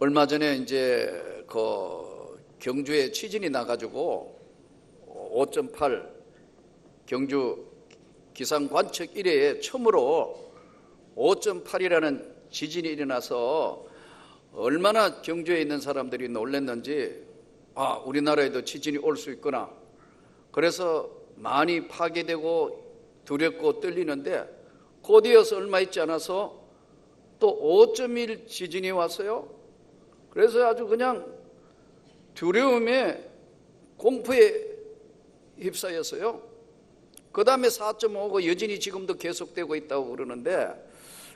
얼마 전에 이제 그 경주에 지진이 나가지고 5.8 경주 기상관측 이래에 처음으로 5.8이라는 지진이 일어나서 얼마나 경주에 있는 사람들이 놀랐는지, 우리나라에도 지진이 올 수 있구나. 그래서 많이 파괴되고 두렵고 떨리는데, 곧이어서 얼마 있지 않아서 또 5.1 지진이 왔어요. 그래서 아주 그냥 두려움에 공포에 휩싸였어요. 그 다음에 4.5가 여전히 지금도 계속되고 있다고 그러는데,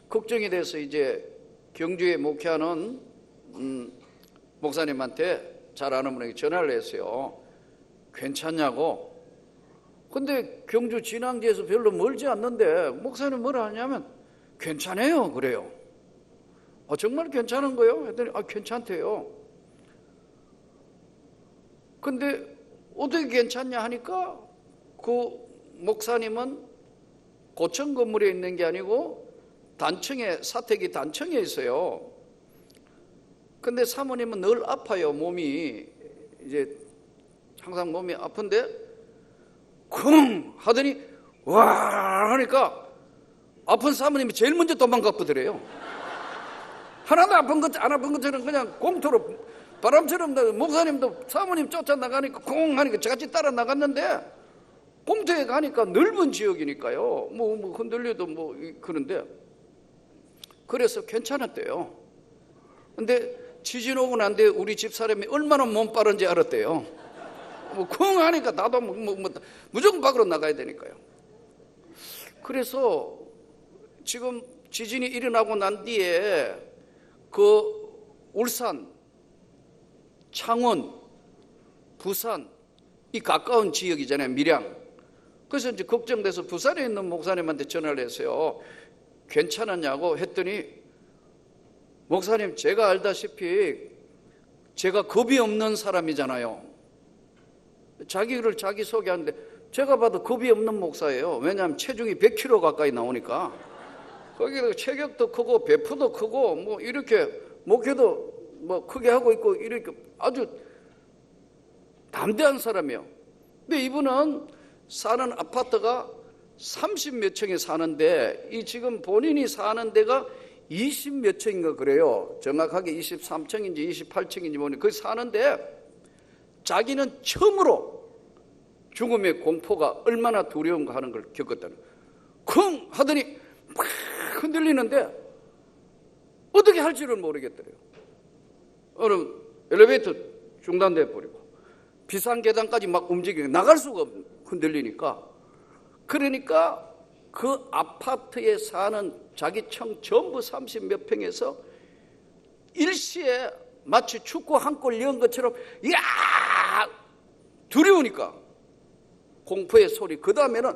걱정이 돼서 이제 경주에 목회하는 목사님한테, 잘 아는 분에게 전화를 했어요. 괜찮냐고. 근데 경주 진앙지에서 별로 멀지 않는데 목사님 뭐라 하냐면 괜찮아요 그래요. 정말 괜찮은 거예요? 했더니 괜찮대요. 근데 어떻게 괜찮냐 하니까 그 목사님은 고층 건물에 있는 게 아니고 단층에, 사택이 단층에 있어요. 근데 사모님은 늘 아파요. 몸이 이제 항상 몸이 아픈데 쿵 하더니 와 하니까 아픈 사모님이 제일 먼저 도망갔거든요. 하나도 안 아픈 것처럼 그냥 공터로 바람처럼, 목사님도 사모님 쫓아나가니까 쿵 하니까 저같이 따라 나갔는데, 공터에 가니까 넓은 지역이니까요, 뭐 흔들려도 뭐 그런데, 그래서 괜찮았대요. 근데 지진 오고 난 뒤에 우리 집사람이 얼마나 몸 빠른지 알았대요. 쿵 하니까 나도 무조건 밖으로 나가야 되니까요. 그래서 지금 지진이 일어나고 난 뒤에 그 울산, 창원, 부산 이 가까운 지역이잖아요, 밀양. 그래서 이제 걱정돼서 부산에 있는 목사님한테 전화를 했어요. 괜찮았냐고 했더니, 목사님 제가 알다시피 제가 겁이 없는 사람이잖아요. 자기를 자기 소개하는데 제가 봐도 겁이 없는 목사예요. 왜냐하면 체중이 100kg 가까이 나오니까. 거기다 체격도 크고 배프도 크고 뭐 이렇게 목회도 뭐 크게 하고 있고 이렇게 아주 담대한 사람이에요. 근데 이분은 사는 아파트가 30몇 층에 사는데, 이 지금 본인이 사는 데가 20몇 층인가 그래요. 정확하게 23층인지 28층인지 모르겠는데 거기 사는데, 자기는 처음으로 죽음의 공포가 얼마나 두려운가 하는 걸 겪었다는 거예요. 쿵 하더니 막 흔들리는데 어떻게 할지를 모르겠더래요. 어느 엘리베이터 중단돼 버리고 비상 계단까지 막 움직이고 나갈 수가 없고 흔들리니까. 그러니까 그 아파트에 사는 자기 층 전부 30몇 평에서 일시에 마치 축구 한 골 넣은 것처럼 야 두려우니까 공포의 소리, 그 다음에는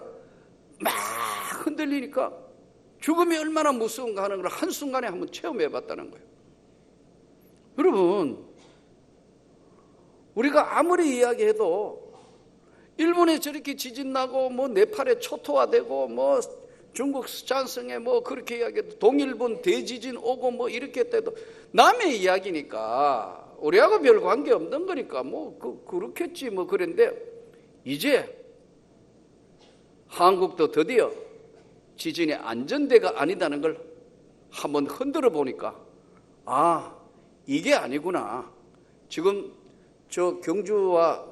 막 흔들리니까 죽음이 얼마나 무서운가 하는 걸 한순간에 한번 체험해 봤다는 거예요. 여러분, 우리가 아무리 이야기해도 일본에 저렇게 지진 나고 뭐 네팔에 초토화되고 뭐 중국 스촨성에 뭐 그렇게 이야기해도 동일본 대지진 오고 뭐 이렇게 때도 남의 이야기니까 우리하고 별 관계 없는 거니까 뭐 그렇겠지 뭐 그런데, 이제 한국도 드디어 지진의 안전대가 아니다는 걸 한번 흔들어 보니까 이게 아니구나. 지금 저 경주와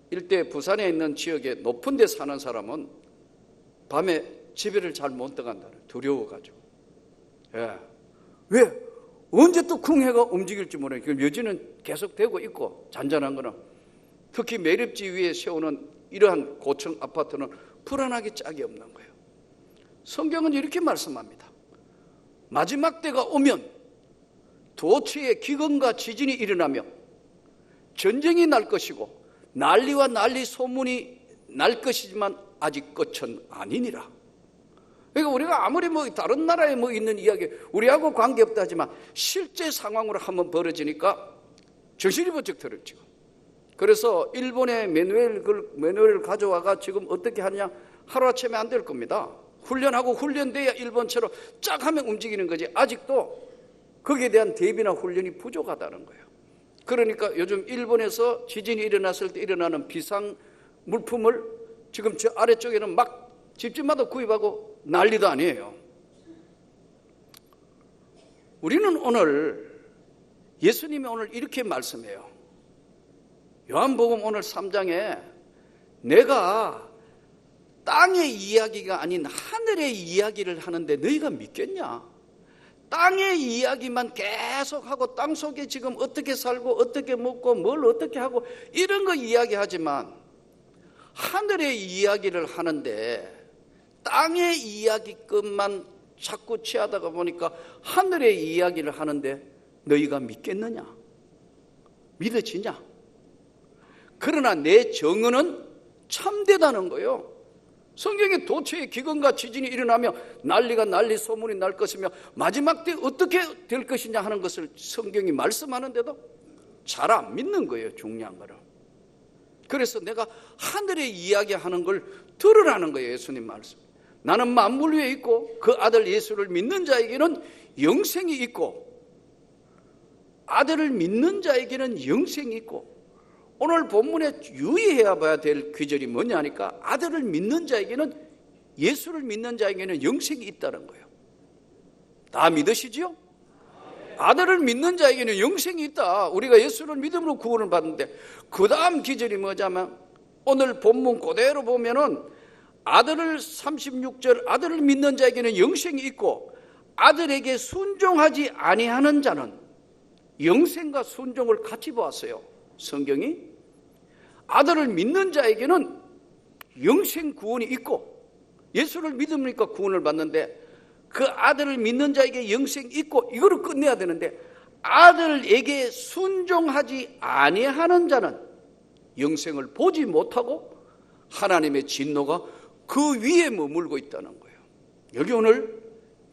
일대 부산에 있는 지역에 높은 데 사는 사람은 밤에 집에를 잘 못 들어간다는, 두려워가지고. 왜? 언제 또 쿵해가 움직일지 모르니까 여지는 계속되고 있고, 잔잔한 거는 특히 매립지 위에 세우는 이러한 고층 아파트는 불안하기 짝이 없는 거예요. 성경은 이렇게 말씀합니다. 마지막 때가 오면 도처에 기근과 지진이 일어나며 전쟁이 날 것이고 난리와 난리 소문이 날 것이지만 아직 끝은 아니니라. 그러니까 우리가 아무리 뭐 다른 나라에 뭐 있는 이야기 우리하고 관계없다 하지만 실제 상황으로 한번 벌어지니까 정신이 번쩍 들었죠. 그래서 일본의 매뉴얼을 가져와가 지금 어떻게 하느냐, 하루아침에 안 될 겁니다. 훈련하고 훈련돼야 일본처럼 쫙 하면 움직이는 거지. 아직도 거기에 대한 대비나 훈련이 부족하다는 거예요. 그러니까 요즘 일본에서 지진이 일어났을 때 일어나는 비상 물품을 지금 저 아래쪽에는 막 집집마다 구입하고 난리도 아니에요. 우리는 오늘 예수님이 오늘 이렇게 말씀해요. 요한복음 오늘 3장에 내가 땅의 이야기가 아닌 하늘의 이야기를 하는데 너희가 믿겠냐? 땅의 이야기만 계속하고 땅 속에 지금 어떻게 살고 어떻게 먹고 뭘 어떻게 하고 이런 거 이야기하지만 하늘의 이야기를 하는데 땅의 이야기끝만 자꾸 취하다가 보니까 하늘의 이야기를 하는데 너희가 믿겠느냐? 믿어지냐? 그러나 내 정언은 참되다는 거예요. 성경에 도처에 기근과 지진이 일어나며 난리가 난리 소문이 날 것이며 마지막 때 어떻게 될 것이냐 하는 것을 성경이 말씀하는데도 잘 안 믿는 거예요. 중요한 거는. 그래서 내가 하늘의 이야기하는 걸 들으라는 거예요. 예수님 말씀. 나는 만물 위에 있고 그 아들 예수를 믿는 자에게는 영생이 있고 아들을 믿는 자에게는 영생이 있고 오늘 본문에 유의해야 봐야 될 귀절이 뭐냐 하니까 아들을 믿는 자에게는 예수를 믿는 자에게는 영생이 있다는 거예요. 다 믿으시지요? 아들을 믿는 자에게는 영생이 있다. 우리가 예수를 믿음으로 구원을 받는데 그 다음 기절이 뭐냐면 오늘 본문 그대로 보면은 아들을 36절 아들을 믿는 자에게는 영생이 있고 아들에게 순종하지 아니하는 자는 영생과 순종을 같이 보았어요. 성경이 아들을 믿는 자에게는 영생 구원이 있고 예수를 믿으니까 구원을 받는데 그 아들을 믿는 자에게 영생이 있고 이거를 끝내야 되는데 아들에게 순종하지 아니하는 자는 영생을 보지 못하고 하나님의 진노가 그 위에 머물고 있다는 거예요. 여기 오늘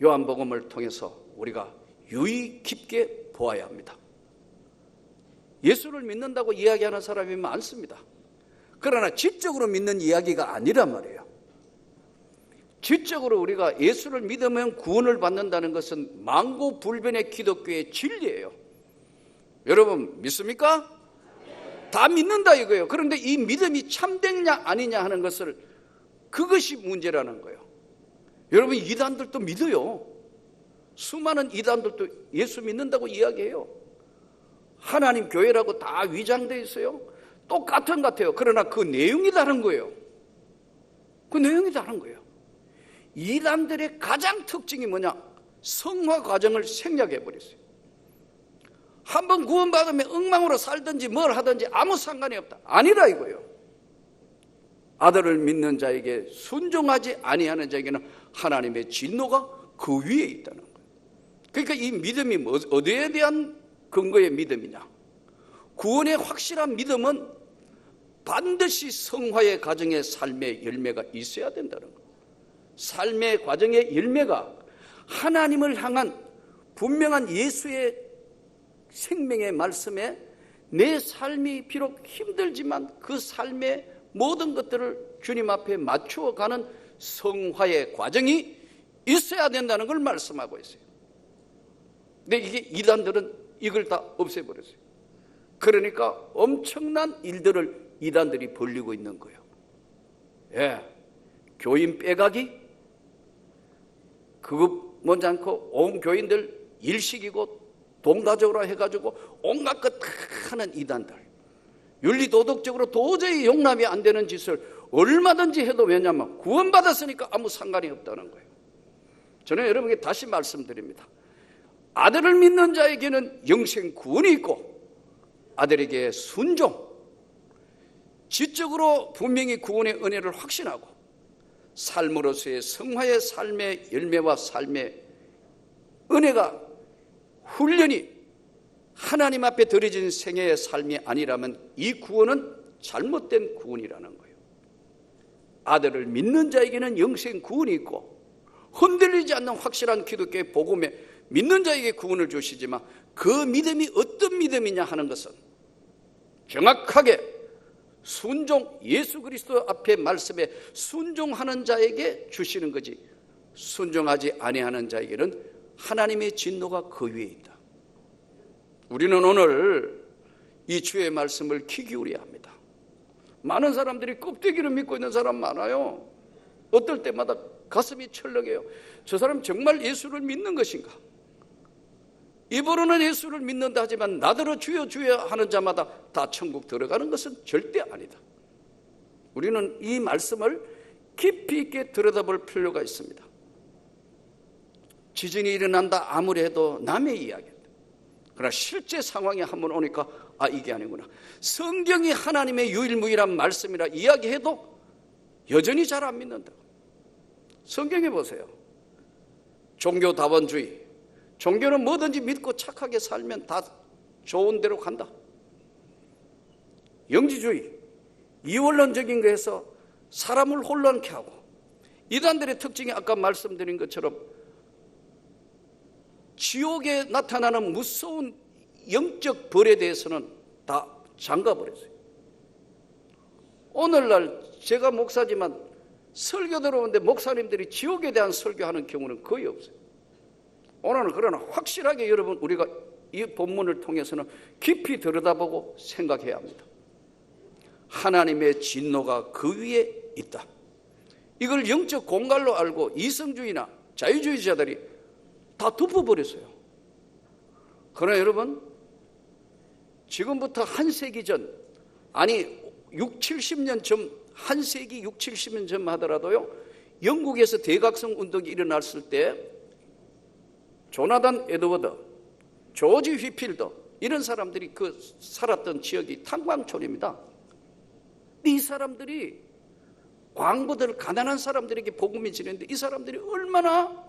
요한복음을 통해서 우리가 유의 깊게 보아야 합니다. 예수를 믿는다고 이야기하는 사람이 많습니다. 그러나 지적으로 믿는 이야기가 아니란 말이에요. 지적으로 우리가 예수를 믿으면 구원을 받는다는 것은 만고불변의 기독교의 진리예요. 여러분 믿습니까? 다 믿는다 이거예요. 그런데 이 믿음이 참되냐 아니냐 하는 것을 그것이 문제라는 거예요. 여러분 이단들도 믿어요. 수많은 이단들도 예수 믿는다고 이야기해요. 하나님 교회라고 다 위장되어 있어요. 똑같은 것 같아요. 그러나 그 내용이 다른 거예요. 그 내용이 다른 거예요. 이단들의 가장 특징이 뭐냐? 성화 과정을 생략해버렸어요. 한번 구원받으면 엉망으로 살든지 뭘 하든지 아무 상관이 없다. 아니라 이거예요. 아들을 믿는 자에게 순종하지 아니하는 자에게는 하나님의 진노가 그 위에 있다는 거예요. 그러니까 이 믿음이 어디에 대한 근거의 믿음이냐? 구원의 확실한 믿음은 반드시 성화의 과정의 삶의 열매가 있어야 된다는 거예요. 삶의 과정의 열매가 하나님을 향한 분명한 예수의 생명의 말씀에 내 삶이 비록 힘들지만 그 삶의 모든 것들을 주님 앞에 맞추어가는 성화의 과정이 있어야 된다는 걸 말씀하고 있어요. 근데 이게 이단들은 이걸 다 없애버렸어요. 그러니까 엄청난 일들을 이단들이 벌리고 있는 거예요. 예, 교인 빼가기, 그거 뭔지 않고 온 교인들 일식이고 동가적으로 해가지고 온갖 것 다 하는 이단들, 윤리도덕적으로 도저히 용납이 안 되는 짓을 얼마든지 해도 왜냐하면 구원받았으니까 아무 상관이 없다는 거예요. 저는 여러분에게 다시 말씀드립니다. 아들을 믿는 자에게는 영생 구원이 있고 아들에게 순종, 지적으로 분명히 구원의 은혜를 확신하고 삶으로서의 성화의 삶의 열매와 삶의 은혜가 훈련이 하나님 앞에 드려진 생애의 삶이 아니라면 이 구원은 잘못된 구원이라는 거예요. 아들을 믿는 자에게는 영생 구원이 있고 흔들리지 않는 확실한 기독교의 복음에 믿는 자에게 구원을 주시지만 그 믿음이 어떤 믿음이냐 하는 것은 정확하게 순종, 예수 그리스도 앞에 말씀에 순종하는 자에게 주시는 거지 순종하지 아니하는 자에게는 하나님의 진노가 그 위에 있다. 우리는 오늘 이 주의 말씀을 귀 기울여야 합니다. 많은 사람들이 껍데기를 믿고 있는 사람 많아요. 어떨 때마다 가슴이 철렁해요. 저 사람 정말 예수를 믿는 것인가? 입으로는 예수를 믿는다 하지만 나더러 주여 주여 하는 자마다 다 천국 들어가는 것은 절대 아니다. 우리는 이 말씀을 깊이 있게 들여다볼 필요가 있습니다. 지진이 일어난다 아무리 해도 남의 이야기입니다. 그러나 실제 상황이 한번 오니까 이게 아니구나. 성경이 하나님의 유일무이한 말씀이라 이야기해도 여전히 잘 안 믿는다. 성경에 보세요. 종교다원주의. 종교는 뭐든지 믿고 착하게 살면 다 좋은 대로 간다. 영지주의. 이원론적인 거에서 사람을 혼란케 하고, 이단들의 특징이 아까 말씀드린 것처럼 지옥에 나타나는 무서운 영적 벌에 대해서는 다 잠가버렸어요. 오늘날 제가 목사지만 설교 들어오는데 목사님들이 지옥에 대한 설교하는 경우는 거의 없어요. 오늘은 그러나 확실하게 여러분 우리가 이 본문을 통해서는 깊이 들여다보고 생각해야 합니다. 하나님의 진노가 그 위에 있다. 이걸 영적 공갈로 알고 이성주의나 자유주의자들이 다 덮어버렸어요. 그러나 여러분, 지금부터 한 세기 전, 아니 6, 70년 전, 한 세기 6, 70년 전 하더라도요, 영국에서 대각성 운동이 일어났을 때 조나단 에드워드, 조지 휘필더 이런 사람들이 그 살았던 지역이 탄광촌입니다. 이 사람들이 광부들, 가난한 사람들에게 복음이 지냈는데 이 사람들이 얼마나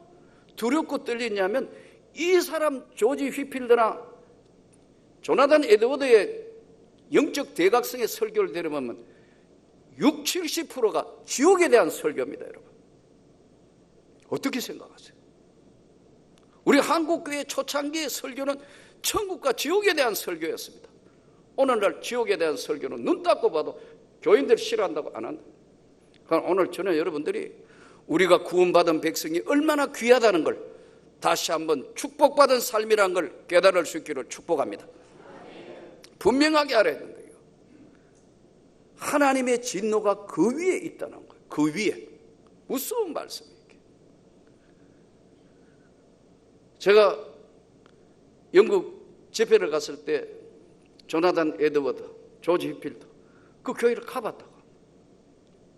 두렵고 떨리냐면 이 사람 조지 휘필더나 조나단 에드워드의 영적 대각성의 설교를 들으면 6, 70%가 지옥에 대한 설교입니다, 여러분. 어떻게 생각하세요? 우리 한국교회 초창기의 설교는 천국과 지옥에 대한 설교였습니다. 오늘날 지옥에 대한 설교는 눈 닦고 봐도 교인들이 싫어한다고 안 한다. 그럼 오늘 저는 여러분들이 우리가 구원받은 백성이 얼마나 귀하다는 걸 다시 한번 축복받은 삶이란 걸 깨달을 수 있기를 축복합니다. 분명하게 알아야 된다. 하나님의 진노가 그 위에 있다는 거예요. 그 위에. 무서운 말씀이에요. 제가 영국 집회를 갔을 때 조나단 에드워드, 조지 휘필더 그 교회를 가봤다가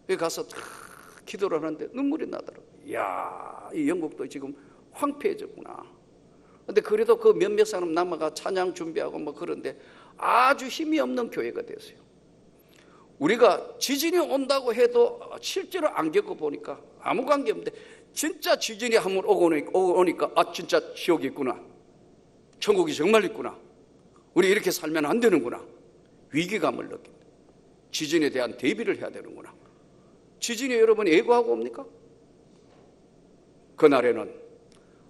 여기 가서 기도를 하는데 눈물이 나더라고요. 이야, 이 영국도 지금 황폐해졌구나. 근데 그래도 그 몇몇 사람 남아가 찬양 준비하고 뭐 그런데 아주 힘이 없는 교회가 됐어요. 우리가 지진이 온다고 해도 실제로 안 겪어보니까 아무 관계 없는데 진짜 지진이 한번 오니까 진짜 지옥이 있구나. 천국이 정말 있구나. 우리 이렇게 살면 안 되는구나. 위기감을 느낍니다. 지진에 대한 대비를 해야 되는구나. 지진이 여러분 예고하고 옵니까? 그날에는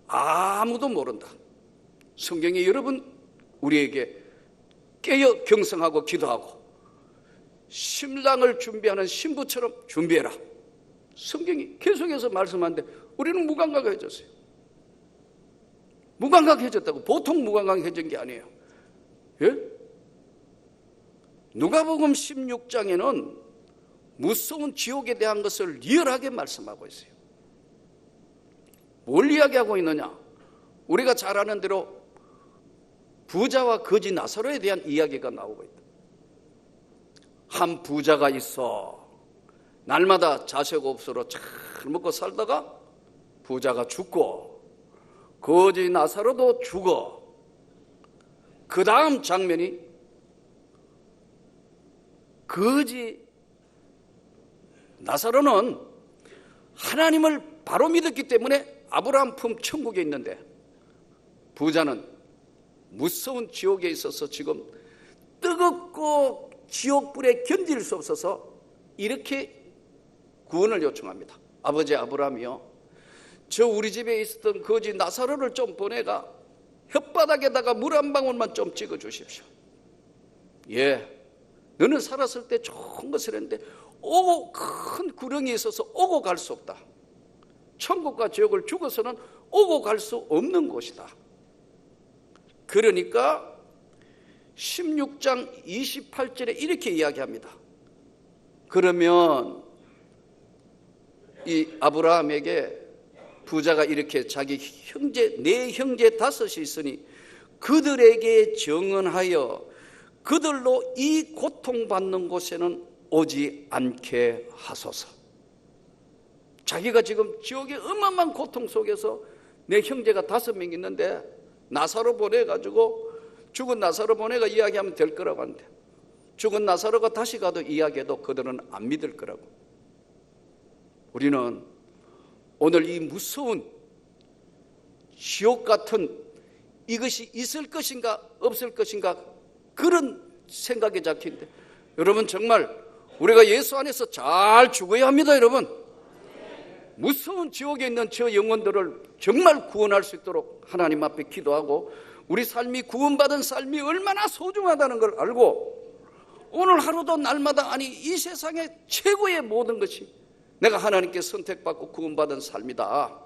아무도 모른다. 성경이 여러분 우리에게 깨어 경성하고 기도하고 신랑을 준비하는 신부처럼 준비해라. 성경이 계속해서 말씀하는데 우리는 무감각해졌어요. 무감각해졌다고. 보통 무감각해진 게 아니에요. 예? 누가복음 16장에는 무서운 지옥에 대한 것을 리얼하게 말씀하고 있어요. 뭘 이야기하고 있느냐? 우리가 잘 아는 대로 부자와 거지 나사로에 대한 이야기가 나오고 있다. 한 부자가 있어. 날마다 자색업소로 잘 먹고 살다가 부자가 죽고 거지 나사로도 죽어. 그 다음 장면이 거지 나사로는 하나님을 바로 믿었기 때문에 아브라함 품 천국에 있는데 부자는 무서운 지옥에 있어서 지금 뜨겁고 지옥불에 견딜 수 없어서 이렇게 구원을 요청합니다. 아버지 아브라함이요, 저 우리 집에 있었던 거지 나사로를 좀 보내가 혓바닥에다가 물 한 방울만 좀 찍어 주십시오. 예, 너는 살았을 때 좋은 것을 했는데 오고 큰 구렁이 있어서 오고 갈 수 없다. 천국과 지옥을 죽어서는 오고 갈 수 없는 곳이다. 그러니까 16장 28절에 이렇게 이야기합니다. 그러면 이 아브라함에게 부자가 이렇게 자기 형제, 네 형제 다섯이 있으니 그들에게 정언하여 그들로 이 고통받는 곳에는 오지 않게 하소서. 자기가 지금 지옥의 어마어마한 고통 속에서 내 형제가 5명 있는데 나사로 보내가지고 죽은 나사로 보내가 이야기하면 될 거라고 하는데 죽은 나사로가 다시 가도 이야기해도 그들은 안 믿을 거라고. 우리는 오늘 이 무서운 지옥 같은 이것이 있을 것인가 없을 것인가 그런 생각이 잡힌데, 여러분 정말 우리가 예수 안에서 잘 죽어야 합니다. 여러분, 무서운 지옥에 있는 저 영혼들을 정말 구원할 수 있도록 하나님 앞에 기도하고, 우리 삶이 구원받은 삶이 얼마나 소중하다는 걸 알고, 오늘 하루도 날마다, 아니 이 세상의 최고의 모든 것이 내가 하나님께 선택받고 구원받은 삶이다.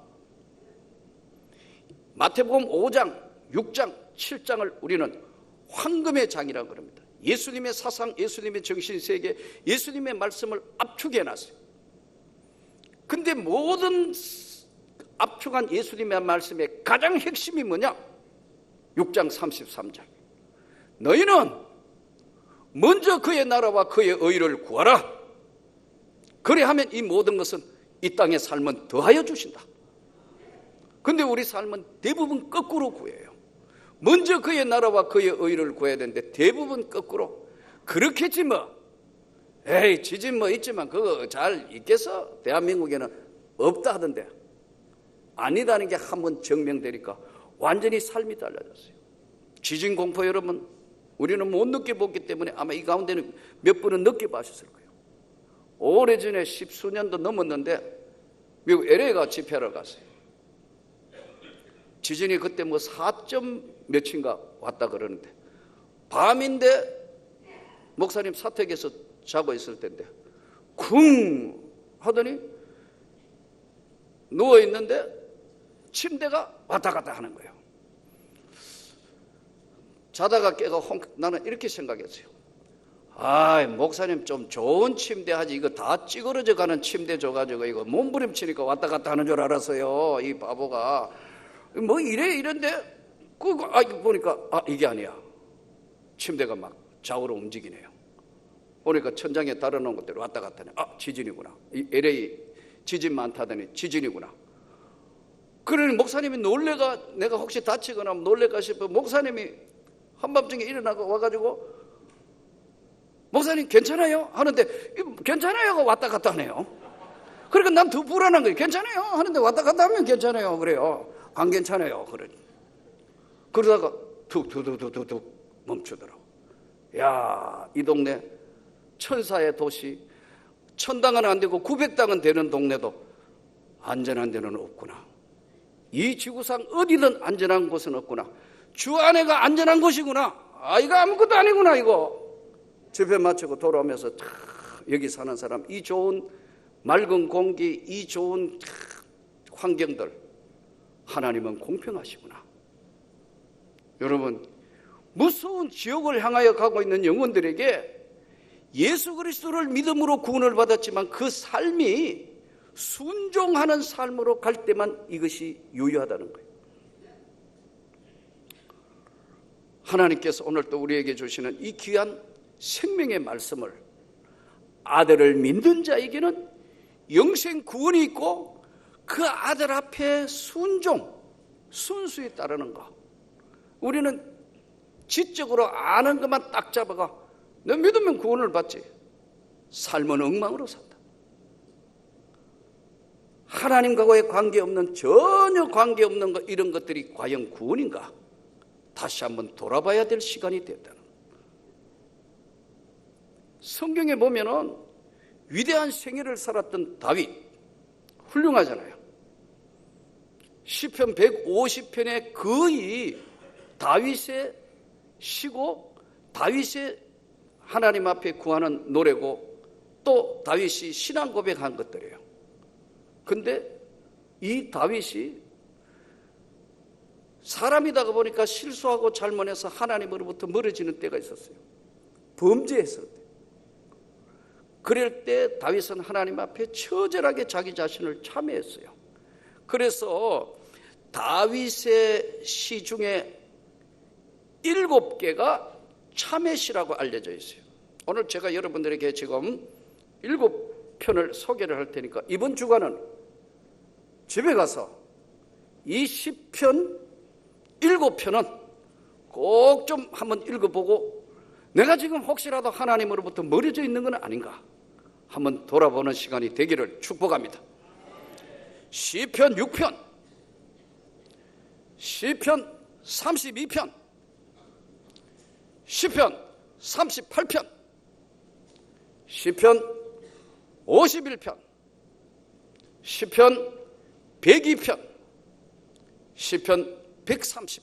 마태복음 5장, 6장, 7장을 우리는 황금의 장이라고 그럽니다. 예수님의 사상, 예수님의 정신세계, 예수님의 말씀을 압축해놨어요. 근데 모든 압축한 예수님의 말씀의 가장 핵심이 뭐냐? 6장 33절. 너희는 먼저 그의 나라와 그의 의를 구하라. 그래야하면 이 모든 것은 이 땅의 삶은 더하여 주신다. 근데 우리 삶은 대부분 거꾸로 구해요. 먼저 그의 나라와 그의 의를 구해야 되는데 대부분 거꾸로. 그렇겠지 뭐. 에이, 지진 뭐 있지만 그거 잘 있겠어? 대한민국에는 없다 하던데. 아니다는 게 한번 증명되니까 완전히 삶이 달라졌어요. 지진 공포 여러분, 우리는 못 느껴봤기 때문에 아마 이 가운데는 몇 분은 느껴보셨을 거예요. 오래전에 10수년도 넘었는데 미국 LA가 집회를 갔어요. 지진이 그때 뭐 4점 몇인가 왔다 그러는데, 밤인데 목사님 사택에서 자고 있을 텐데 쿵 하더니 누워있는데 침대가 왔다 갔다 하는 거예요. 자다가 깨가 나는 이렇게 생각했어요. 아, 목사님 좀 좋은 침대 하지, 이거 다 찌그러져 가는 침대 줘가지고 이거 몸부림치니까 왔다 갔다 하는 줄 알았어요. 이 바보가 뭐 이런데 그거 보니까 이게 아니야. 침대가 막 좌우로 움직이네요. 보니까 천장에 달아놓은 것들이 왔다 갔다 하네. 지진이구나. 이 LA 지진 많다더니 지진이구나. 그러니 목사님이 놀래가, 내가 혹시 다치거나 놀래가 싶어 목사님이 한밤중에 일어나고 와가지고 목사님 괜찮아요? 하는데 괜찮아요가 왔다 갔다 하네요. 그러니까 난 더 불안한 거예요. 괜찮아요? 하는데 왔다 갔다 하면 괜찮아요. 그래요. 안 괜찮아요. 그러다가 툭툭툭툭툭 멈추더라고. 야, 이 동네 천사의 도시, 1000당은 안 되고 900당은 되는 동네도 안전한 데는 없구나. 이 지구상 어디든 안전한 곳은 없구나. 주 안에가 안전한 곳이구나. 이거 아무것도 아니구나. 이거 집회 마치고 돌아오면서 여기 사는 사람, 이 좋은 맑은 공기, 이 좋은 환경들, 하나님은 공평하시구나. 여러분, 무서운 지옥을 향하여 가고 있는 영혼들에게 예수 그리스도를 믿음으로 구원을 받았지만 그 삶이 순종하는 삶으로 갈 때만 이것이 유효하다는 거예요. 하나님께서 오늘 또 우리에게 주시는 이 귀한 생명의 말씀을, 아들을 믿는 자에게는 영생 구원이 있고 그 아들 앞에 순수히 따르는 것. 우리는 지적으로 아는 것만 딱 잡아가 너 믿으면 구원을 받지, 삶은 엉망으로 산다. 하나님과의 관계없는, 전혀 관계없는 것, 이런 것들이 과연 구원인가? 다시 한번 돌아봐야 될 시간이 됐다는 거예요. 성경에 보면은 위대한 생애를 살았던 다윗, 훌륭하잖아요. 시편 150편에 거의 다윗의 시고 다윗의 하나님 앞에 구하는 노래고, 또 다윗이 신앙 고백한 것들이에요. 근데 이 다윗이 사람이다 보니까 실수하고 잘못해서 하나님으로부터 멀어지는 때가 있었어요. 범죄했을 때. 그럴 때 다윗은 하나님 앞에 처절하게 자기 자신을 참회했어요. 그래서 다윗의 시 중에 7개가 참회시라고 알려져 있어요. 오늘 제가 여러분들에게 지금 7편을 소개를 할 테니까 이번 주간은 집에 가서 이 시편 7편은 꼭 좀 한번 읽어보고 내가 지금 혹시라도 하나님으로부터 멀어져 있는 건 아닌가 한번 돌아보는 시간이 되기를 축복합니다. 시편 6편, 시편 32편, 시편 38편, 시편 51편, 시편 102편, 시편 130편,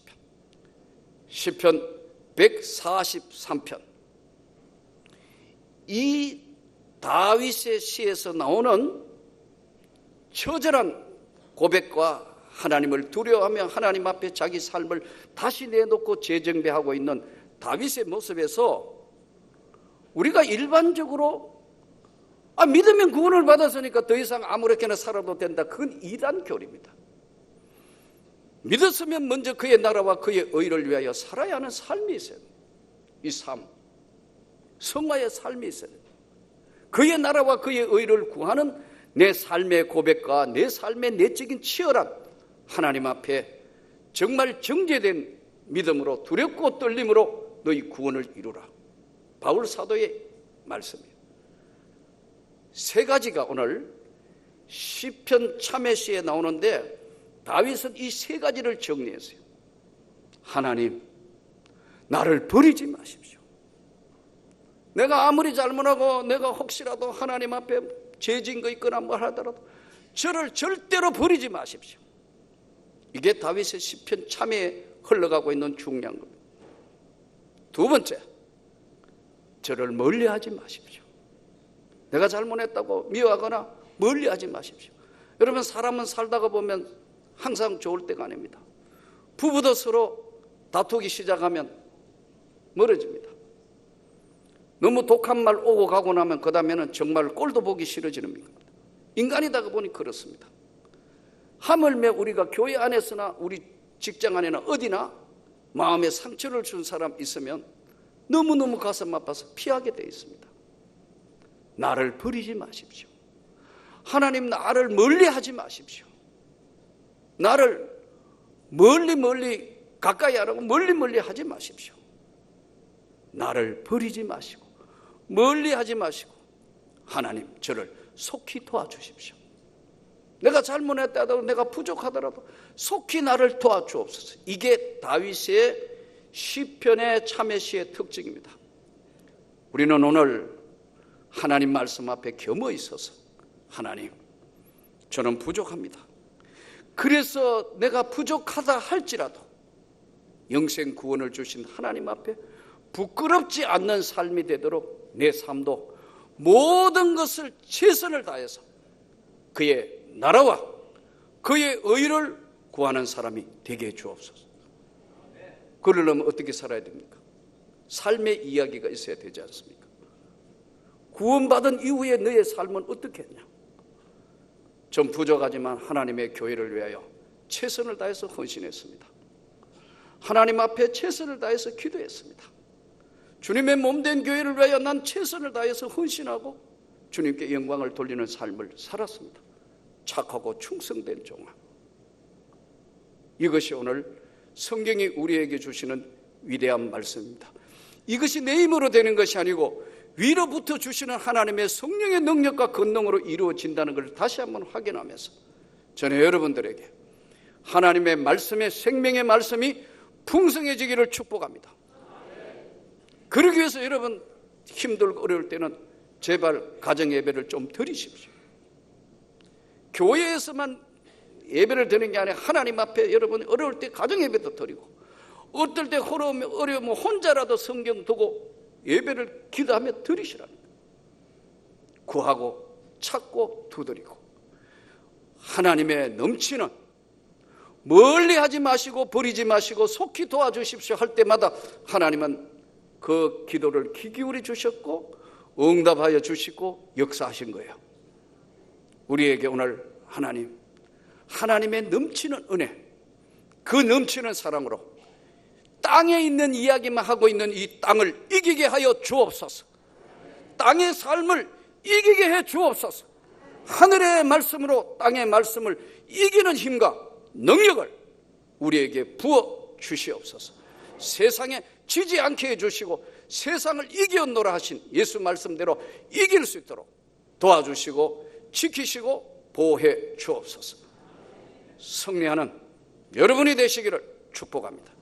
시편 143편. 이 다윗의 시에서 나오는 처절한 고백과 하나님을 두려워하며 하나님 앞에 자기 삶을 다시 내놓고 재정비하고 있는 다윗의 모습에서 우리가 일반적으로 믿으면 구원을 받았으니까 더 이상 아무렇게나 살아도 된다. 그건 이단 교리입니다. 믿었으면 먼저 그의 나라와 그의 의를 위하여 살아야 하는 삶이 있어요. 이 삶, 성화의 삶이 있어요. 그의 나라와 그의 의를 구하는 내 삶의 고백과 내 삶의 내적인 치열한 하나님 앞에 정말 정죄된 믿음으로 두렵고 떨림으로 너희 구원을 이루라. 바울 사도의 말씀이에요. 3가지가 오늘 시편 참회시에 나오는데 다윗은 이 3가지를 정리했어요. 하나님, 나를 버리지 마십시오. 내가 아무리 잘못하고 내가 혹시라도 하나님 앞에 죄진 거 있거나 뭘 하더라도 저를 절대로 버리지 마십시오. 이게 다윗의 시편 참회에 흘러가고 있는 중요한 겁니다. 2번째, 저를 멀리하지 마십시오. 내가 잘못했다고 미워하거나 멀리하지 마십시오. 여러분, 사람은 살다가 보면 항상 좋을 때가 아닙니다. 부부도 서로 다투기 시작하면 멀어집니다. 너무 독한 말 오고 가고 나면 그 다음에는 정말 꼴도 보기 싫어지는 겁니다. 인간이다 보니 그렇습니다. 하물며 우리가 교회 안에서나 우리 직장 안에나 어디나 마음에 상처를 준 사람 있으면 너무너무 가슴 아파서 피하게 되어 있습니다. 나를 버리지 마십시오. 하나님, 나를 멀리하지 마십시오. 나를 멀리 가까이 하라고 멀리 하지 마십시오. 나를 버리지 마시고 멀리하지 마시고 하나님, 저를 속히 도와주십시오. 내가 잘못했다 하더라도 내가 부족하더라도 속히 나를 도와주옵소서. 이게 다윗의 시편의 참회시의 특징입니다. 우리는 오늘 하나님 말씀 앞에 겸허 있어서 하나님, 저는 부족합니다. 그래서 내가 부족하다 할지라도 영생 구원을 주신 하나님 앞에 부끄럽지 않는 삶이 되도록 내 삶도 모든 것을 최선을 다해서 그의 나라와 그의 의를 구하는 사람이 되게 해 주옵소서. 그러려면 어떻게 살아야 됩니까? 삶의 이야기가 있어야 되지 않습니까? 구원받은 이후에 너의 삶은 어떻게 했냐? 좀 부족하지만 하나님의 교회를 위하여 최선을 다해서 헌신했습니다. 하나님 앞에 최선을 다해서 기도했습니다. 주님의 몸된 교회를 위하여 난 최선을 다해서 헌신하고 주님께 영광을 돌리는 삶을 살았습니다. 착하고 충성된 종아. 이것이 오늘 성경이 우리에게 주시는 위대한 말씀입니다. 이것이 내 힘으로 되는 것이 아니고 위로부터 주시는 하나님의 성령의 능력과 권능으로 이루어진다는 것을 다시 한번 확인하면서 저는 여러분들에게 하나님의 말씀의 생명의 말씀이 풍성해지기를 축복합니다. 그러기 위해서 여러분 힘들고 어려울 때는 제발 가정 예배를 좀 드리십시오. 교회에서만 예배를 드리는 게 아니라 하나님 앞에 여러분 어려울 때 가정 예배도 드리고 어떨 때 어려우면 혼자라도 성경 두고 예배를 기도하며 드리시랍니다. 구하고 찾고 두드리고 하나님의 넘치는 멀리 하지 마시고 버리지 마시고 속히 도와주십시오 할 때마다 하나님은 그 기도를 귀 기울여 주셨고 응답하여 주시고 역사하신 거예요. 우리에게 오늘 하나님의 넘치는 은혜, 그 넘치는 사랑으로 땅에 있는 이야기만 하고 있는 이 땅을 이기게 하여 주옵소서. 땅의 삶을 이기게 해 주옵소서. 하늘의 말씀으로 땅의 말씀을 이기는 힘과 능력을 우리에게 부어 주시옵소서. 세상에 지지 않게 해주시고 세상을 이겨노라 하신 예수 말씀대로 이길 수 있도록 도와주시고 지키시고 보호해 주옵소서. 승리하는 여러분이 되시기를 축복합니다.